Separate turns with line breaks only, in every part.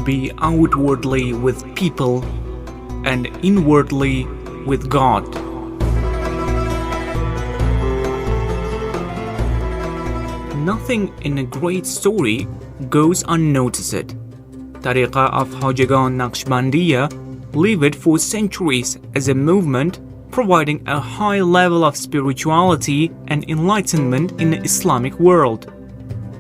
be outwardly with people and inwardly with God. Nothing in a great story goes unnoticed. Tariqa of Khojagan Naqshbandiya lived for centuries as a movement providing a high level of spirituality and enlightenment in the Islamic world.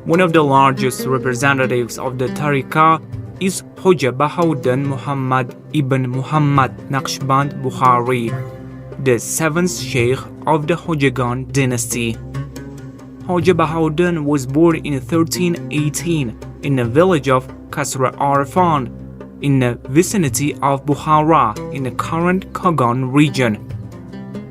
One of the largest representatives of the Tariqa is Khoja Bahauddin Muhammad ibn Muhammad Naqshband Bukhari, the seventh Sheikh of the Khojagan dynasty. Khoja Bahauddin was born in 1318 in the village of Kasra Arfan, in the vicinity of Bukhara in the current Khogan region,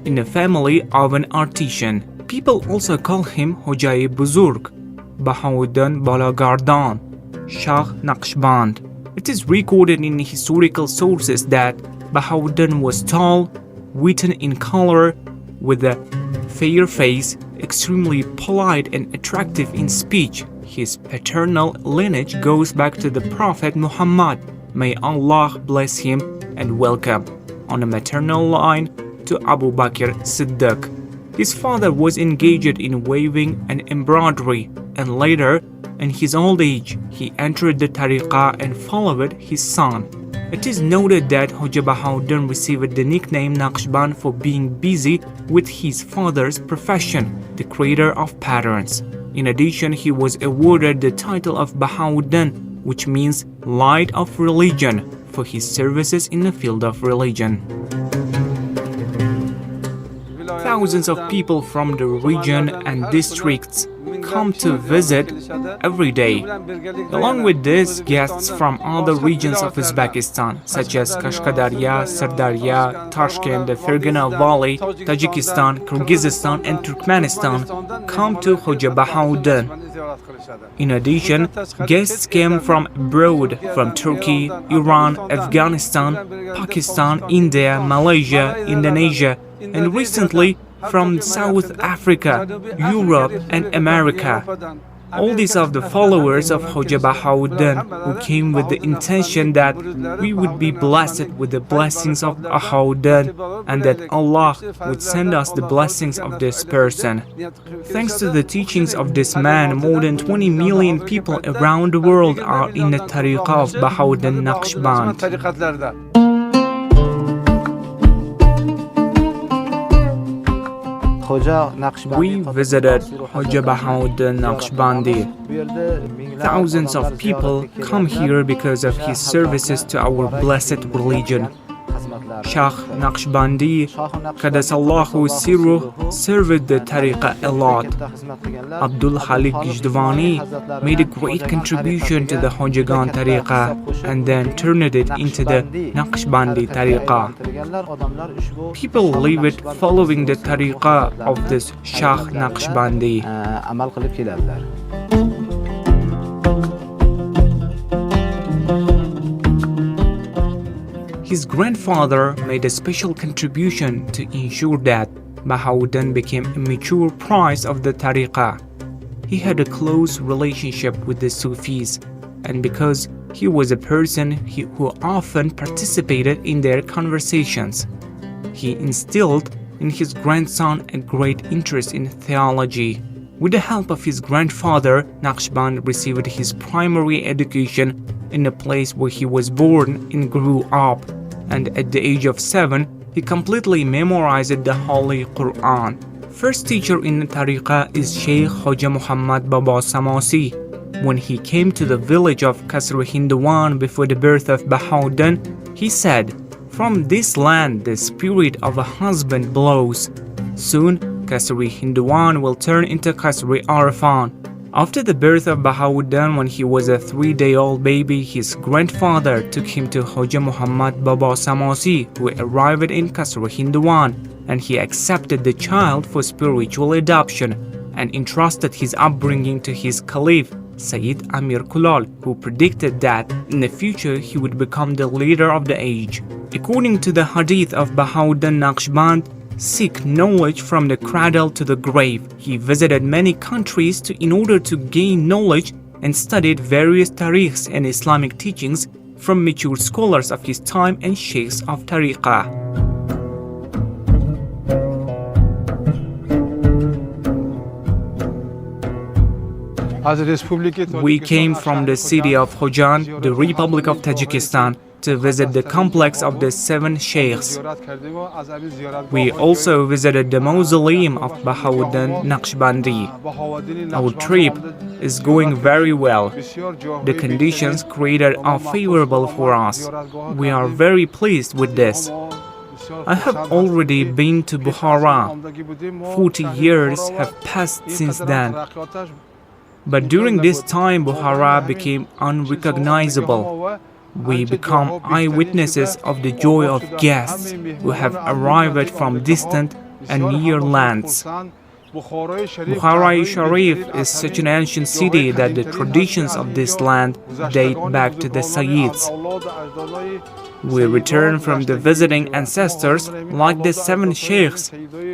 in the family of an artisan. People also call him Khoja Buzurg, Bahauddin Balagardan, Shah Naqshband. It is recorded in historical sources that Bahauddin was tall, wheaten in color, with a fair face, extremely polite and attractive in speech. His paternal lineage goes back to the Prophet Muhammad, may Allah bless him and welcome. On the maternal line to Abu Bakr Siddiq. His father was engaged in weaving and embroidery, and later, in his old age, he entered the Tariqa and followed his son. It is noted that Khoja Bahauddin received the nickname Naqshband for being busy with his father's profession, the creator of patterns. In addition, he was awarded the title of Bahauddin, which means light of religion, for his services in the field of religion. Thousands of people from the region and districts come to visit every day. Along with this, guests from other regions of Uzbekistan, such as Kashkadarya, Sirdarya, Tashkent, the Fergana Valley, Tajikistan, Kyrgyzstan, and Turkmenistan, come to Khoja Bahauddin. In addition, guests came from abroad, from Turkey, Iran, Afghanistan, Pakistan, India, Malaysia, Indonesia, and recently from South Africa, Europe, and America. All these are the followers of Khoja Bahauddin who came with the intention that we would be blessed with the blessings of Bahauddin and that Allah would send us the blessings of this person. Thanks to the teachings of this man, more than 20 million people around the world are in the Tariqa of Bahauddin Naqshband. We visited Khoja Bahauddin Naqshbandi. Thousands of people come here because of his services to our blessed religion. Shah Naqshbandi, Qaddasallahu Sirruh, served the Tariqa a lot. Abdul Khalik Gishdwani made a great contribution to the Khojagan Tariqa and then turned it into the Naqshbandi Tariqa. People live it following the Tariqa of this Shah Naqshbandi. His grandfather made a special contribution to ensure that Bahauddin became a mature priest of the Tariqa. He had a close relationship with the Sufis, and because he was a person who often participated in their conversations, he instilled in his grandson a great interest in theology. With the help of his grandfather, Naqshband received his primary education in the place where he was born and grew up, and at the age of 7, he completely memorized the Holy Quran. First teacher in the Tariqa is Sheikh Khoja Muhammad Baba Samasi. When he came to the village of Kasr Hindwan before the birth of Bahauddin, he said, "From this land the spirit of a husband blows. Soon Kasri Hindwan will turn into Kasri Arfan." After the birth of Bahauddin, when he was a 3-day-old baby, his grandfather took him to Khoja Muhammad Baba Samasi, who arrived in Kasr Hindwan, and he accepted the child for spiritual adoption and entrusted his upbringing to his caliph, Sayyid Amir Kulal, who predicted that in the future he would become the leader of the age. According to the hadith of Bahauddin Naqshband, seek knowledge from the cradle to the grave. He visited many countries in order to gain knowledge and studied various tariqs and Islamic teachings from mature scholars of his time and sheikhs of tariqah. We came from the city of Khoja, the Republic of Tajikistan, to visit the complex of the 7 sheikhs. We also visited the mausoleum of Bahauddin Naqshbandi. Our trip is going very well. The conditions created are favorable for us. We are very pleased with this. I have already been to Bukhara. 40 years have passed since then. But during this time, Bukhara became unrecognizable. We become eyewitnesses of the joy of guests who have arrived from distant and near lands. Bukhara-i-Sharif is such an ancient city that the traditions of this land date back to the Sayyids. We return from the visiting ancestors like the 7 sheikhs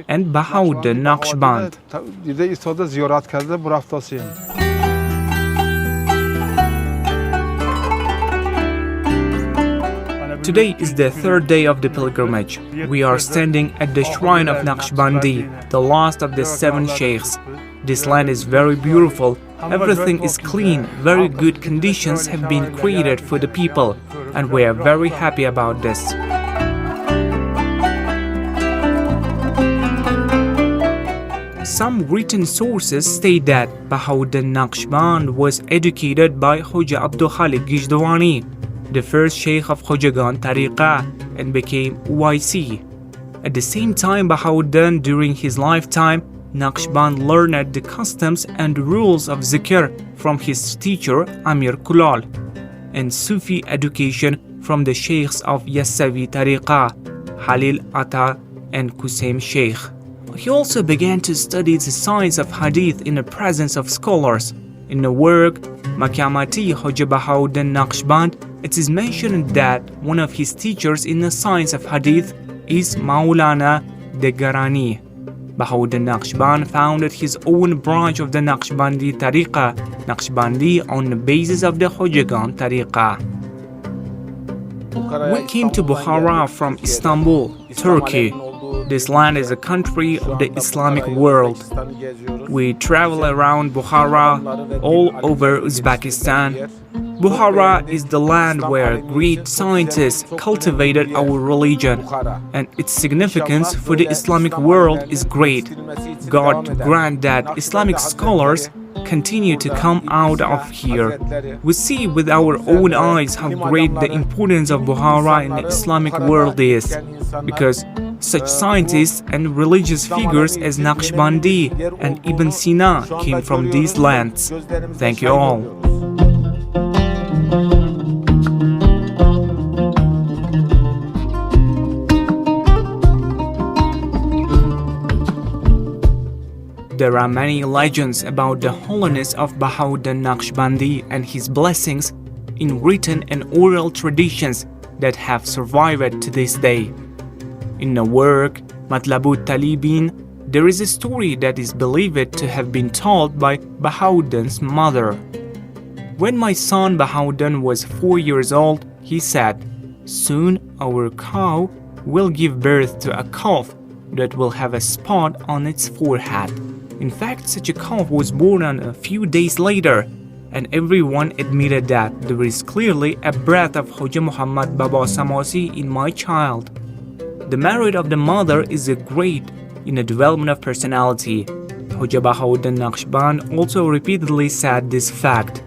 and Bahauddin Naqshband. Today is the 3rd day of the pilgrimage. We are standing at the shrine of Nakshbandi, the last of the 7 sheikhs. This land is very beautiful. Everything is clean. Very good conditions have been created for the people, and we are very happy about this. Some written sources state that Bahauddin Naqshband was educated by Khoja Bahauddin, the first sheikh of Khojagan Tariqah, and became YC. At the same time, Bahauddin, during his lifetime, Naqshband learned the customs and rules of zikr from his teacher Amir Kulal, and Sufi education from the sheikhs of Yassavi Tariqah, Halil Atta and Kusaim Sheikh. He also began to study the science of hadith in the presence of scholars. In the work Makamati Khoja Bahauddin Naqshband, it is mentioned that one of his teachers in the science of hadith is Maulana Degarani. Bahauddin Naqshband founded his own branch of the Naqshbandi Tariqah, Naqshbandi, on the basis of the Khojagan Tariqah. We came to Bukhara from Istanbul, Turkey. This land is a country of the Islamic world. We travel around Bukhara, all over Uzbekistan. Bukhara is the land where great scientists cultivated our religion, and its significance for the Islamic world is great. God grant that Islamic scholars continue to come out of here. We see with our own eyes how great the importance of Bukhara in the Islamic world is, because such scientists and religious figures as Naqshbandi and Ibn Sina came from these lands. Thank you all. There are many legends about the holiness of Bahauddin Naqshbandi and his blessings in written and oral traditions that have survived to this day. In the work Matlabut Talibin, there is a story that is believed to have been told by Bahauddin's mother. When my son Bahauddin was 4 years old, he said, "Soon our cow will give birth to a calf that will have a spot on its forehead." In fact, such a calf was born a few days later, and everyone admitted that there is clearly a breath of Khoja Muhammad Baba Samasi in my child. The merit of the mother is great in the development of personality. Khoja Bahauddin Naqshband also repeatedly said this fact.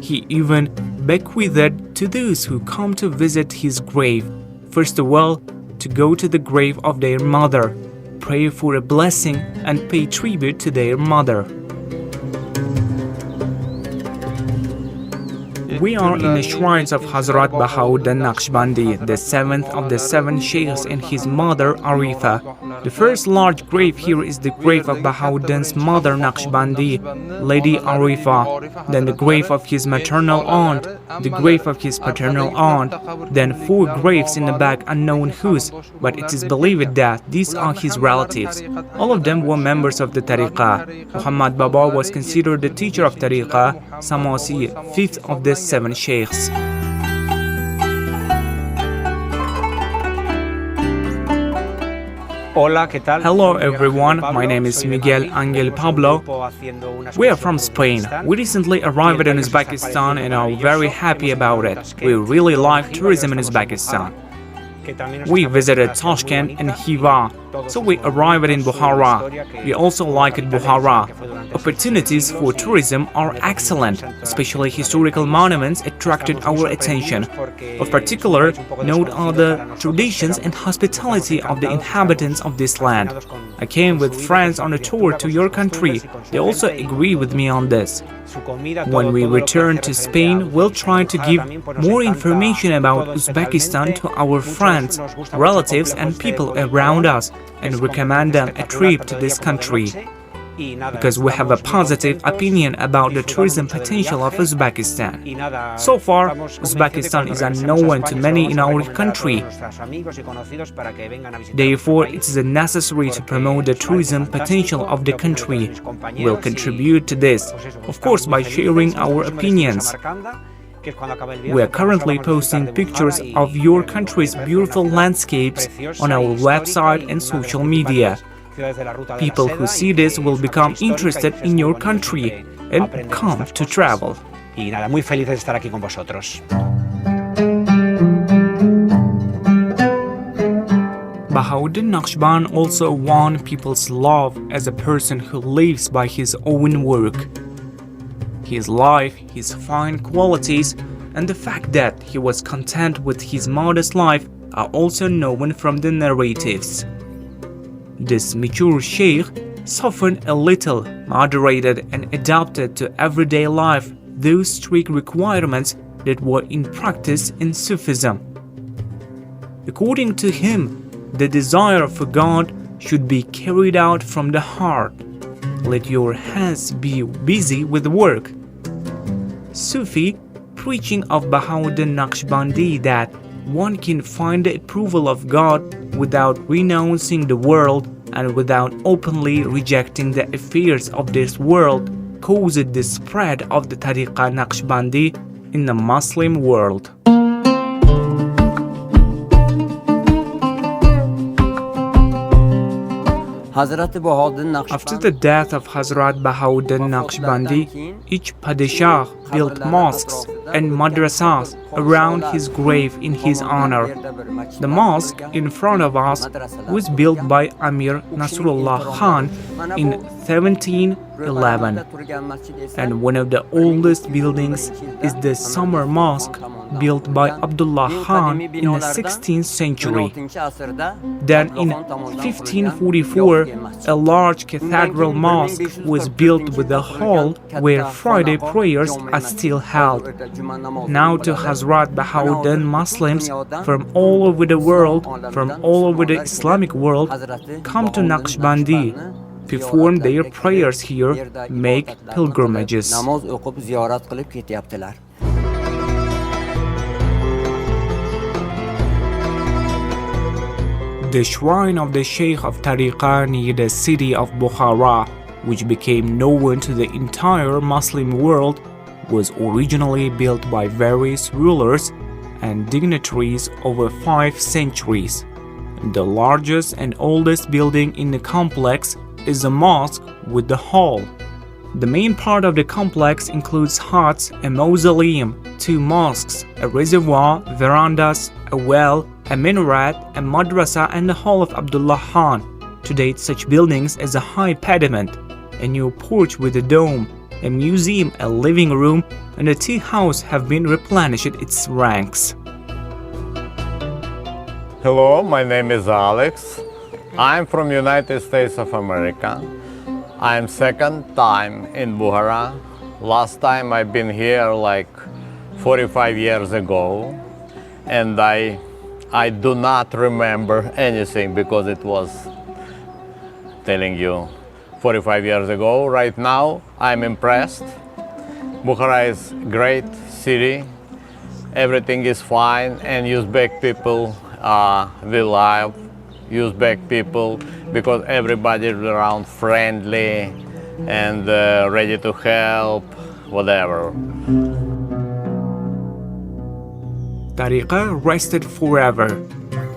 He even bequeathed to those who come to visit his grave, first of all, to go to the grave of their mother, pray for a blessing, and pay tribute to their mother. We are in the shrines of Hazrat Bahauddin Naqshbandi, the 7th of the 7 sheikhs, and his mother Arifa. The first large grave here is the grave of Bahauddin's mother Naqshbandi, Lady Arifa, then the grave of his maternal aunt, the grave of his paternal aunt, then 4 graves in the back unknown whose, but it is believed that these are his relatives. All of them were members of the Tariqah. Muhammad Baba was considered the teacher of Tariqah, Samasi, 5th of the 7 sheikhs. Hello everyone, my name is Miguel Angel Pablo. We are from Spain. We recently arrived in Uzbekistan and are very happy about it. We really like tourism in Uzbekistan. We visited Tashkent and Khiva, so we arrived in Bukhara. We also liked Bukhara. Opportunities for tourism are excellent, especially historical monuments attracted our attention. Of particular note are the traditions and hospitality of the inhabitants of this land. I came with friends on a tour to your country. They also agree with me on this. When we return to Spain, we'll try to give more information about Uzbekistan to our friends, relatives and people around us and recommend them a trip to this country. Because we have a positive opinion about the tourism potential of Uzbekistan. So far, Uzbekistan is unknown to many in our country. Therefore, it is necessary to promote the tourism potential of the country. We'll contribute to this, of course, by sharing our opinions. We are currently posting pictures of your country's beautiful landscapes on our website and social media. People who see this will become interested in your country and come to travel. Bahauddin Naqshband also won people's love as a person who lives by his own work. His life, his fine qualities, and the fact that he was content with his modest life are also known from the narratives. This mature sheikh softened a little, moderated and adapted to everyday life those strict requirements that were in practice in Sufism. According to him, the desire for God should be carried out from the heart. Let your hands be busy with work. Sufi preaching of Bahauddin Naqshbandi that one can find the approval of God without renouncing the world and without openly rejecting the affairs of this world caused the spread of the Tariqa Naqshbandi in the Muslim world. After the death of Hazrat Bahauddin Naqshbandi, each Padishah built mosques and madrasas around his grave in his honor. The mosque in front of us was built by Amir Nasrullah Khan in 1711, and one of the oldest buildings is the Summer Mosque built by Abdullah Khan in the 16th century. Then in 1544, a large cathedral mosque was built with a hall where Friday prayers are still held. Now to Hazrat Bahauddin, Muslims from all over the world, from all over the Islamic world, come to Nakshbandi, perform their prayers here, make pilgrimages. The shrine of the Sheikh of Tariqa near the city of Bukhara, which became known to the entire Muslim world, was originally built by various rulers and dignitaries over 5 centuries. The largest and oldest building in the complex is a mosque with the hall. The main part of the complex includes huts, a mausoleum, 2 mosques, a reservoir, verandas, a well, a minaret, a madrasa and the hall of Abdullah Khan. To date, such buildings as a high pediment, a new porch with a dome, a museum, a living room, and a tea house have been replenished its ranks.
Hello, my name is Alex. I'm from United States of America. I'm second time in Bukhara. Last time I've been here like 45 years ago, and I do not remember anything because it was, telling you, 45 years ago. Right now, I'm impressed. Bukhara is a great city. Everything is fine, and Uzbek people, we love Uzbek people because everybody is around friendly and ready to help, whatever.
Tariqa rested forever.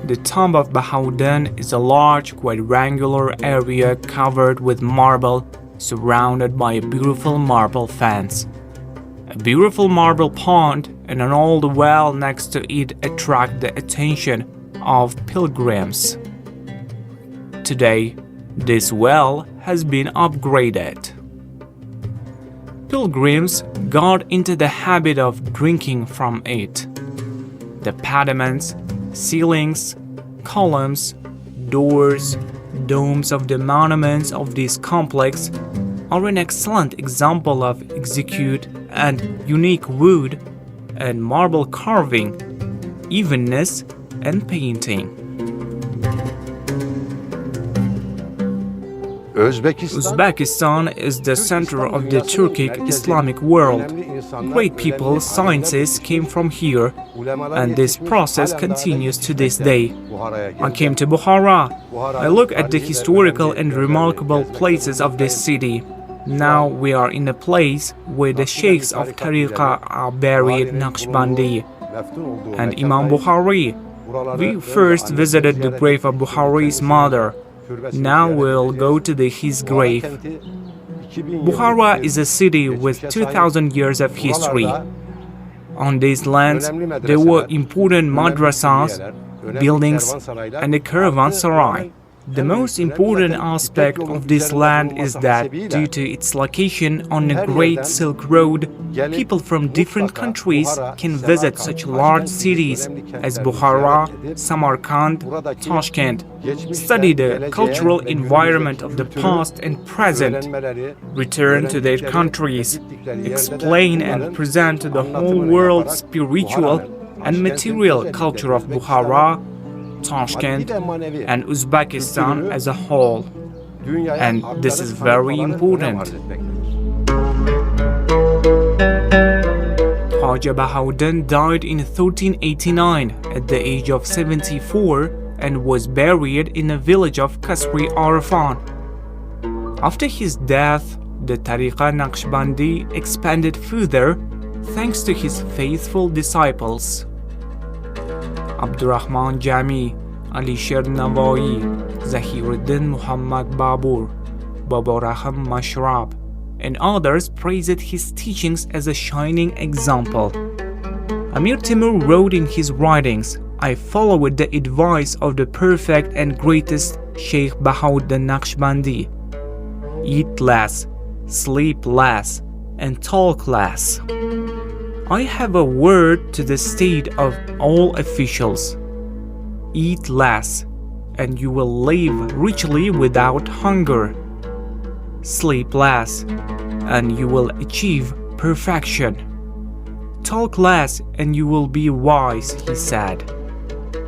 The tomb of Bahauddin is a large quadrangular area covered with marble, surrounded by a beautiful marble fence. A beautiful marble pond and an old well next to it attract the attention of pilgrims. Today, this well has been upgraded. Pilgrims got into the habit of drinking from it. The pediments, ceilings, columns, doors, domes of the monuments of this complex are an excellent example of exquisite and unique wood and marble carving, evenness, and painting. Uzbekistan is the center of the Turkic Islamic world. Great people, scientists came from here, and this process continues to this day. I came to Bukhara. I look at the historical and remarkable places of this city. Now we are in a place where the sheikhs of Tariqa are buried, Nakshbandi and Imam Bukhari. We first visited the grave of Bukhari's mother. Now we'll go to his grave. Bukhara is a city with 2000 years of history. On these lands, there were important madrasas, buildings, and a caravanserai. The most important aspect of this land is that, due to its location on the Great Silk Road, people from different countries can visit such large cities as Bukhara, Samarkand, Tashkent, study the cultural environment of the past and present, return to their countries, explain and present to the whole world spiritual and material culture of Bukhara, Tashkent, and Uzbekistan as a whole. And this is very important. Khoja Bahauddin died in 1389 at the age of 74 and was buried in the village of Kasri Arafan. After his death, the Tariqa Naqshbandi expanded further thanks to his faithful disciples. Abdurrahman Jami, Alisher Navai, Zahiruddin Muhammad Babur, Babaraham Mashrab, and others praised his teachings as a shining example. Amir Timur wrote in his writings, "I followed the advice of the perfect and greatest Sheikh Bahauddin Naqshbandi. Eat less, sleep less, and talk less. I have a word to the state of all officials. Eat less, and you will live richly without hunger. Sleep less, and you will achieve perfection. Talk less, and you will be wise," he said.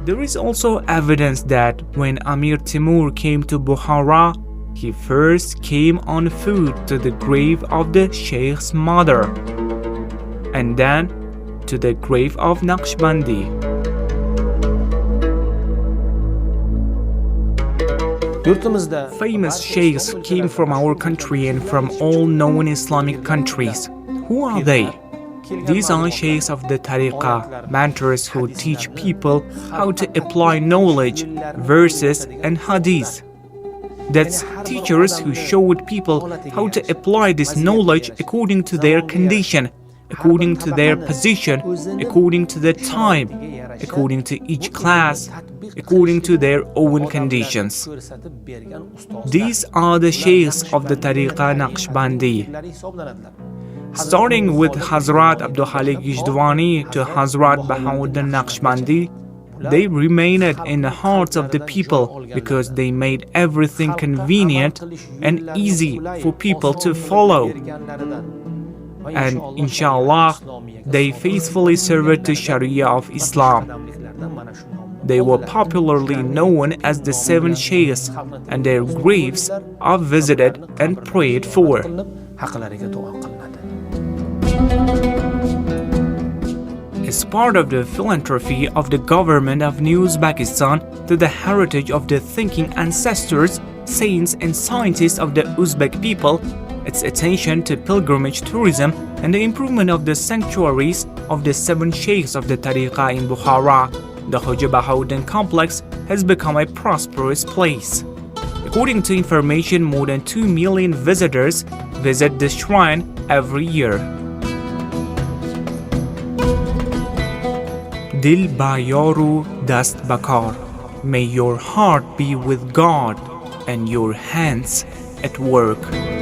There is also evidence that when Amir Timur came to Bukhara, he first came on foot to the grave of the Sheikh's mother, and then to the grave of Naqshbandi. Famous sheikhs came from our country and from all known Islamic countries. Who are they? These are sheikhs of the tariqah, mentors who teach people how to apply knowledge, verses and hadith. That's teachers who showed people how to apply this knowledge according to their condition, according to their position, according to the time, according to each class, according to their own conditions. These are the sheikhs of the Tariqa Naqshbandi. Starting with Hazrat Abdul Khalik Gijdwani to Hazrat Bahauddin Naqshbandi, they remained in the hearts of the people because they made everything convenient and easy for people to follow. And inshallah, they faithfully served the Sharia of Islam. They were popularly known as the Seven Sheikhs, and their graves are visited and prayed for. As part of the philanthropy of the government of New Uzbekistan to the heritage of the thinking ancestors, saints and scientists of the Uzbek people, its attention to pilgrimage tourism and the improvement of the sanctuaries of the Seven Sheikhs of the Tariqa in Bukhara, the Khoja Bahauddin complex has become a prosperous place. According to information, more than 2 million visitors visit this shrine every year. Dil ba yaru dast bakar. May your heart be with God and your hands at work.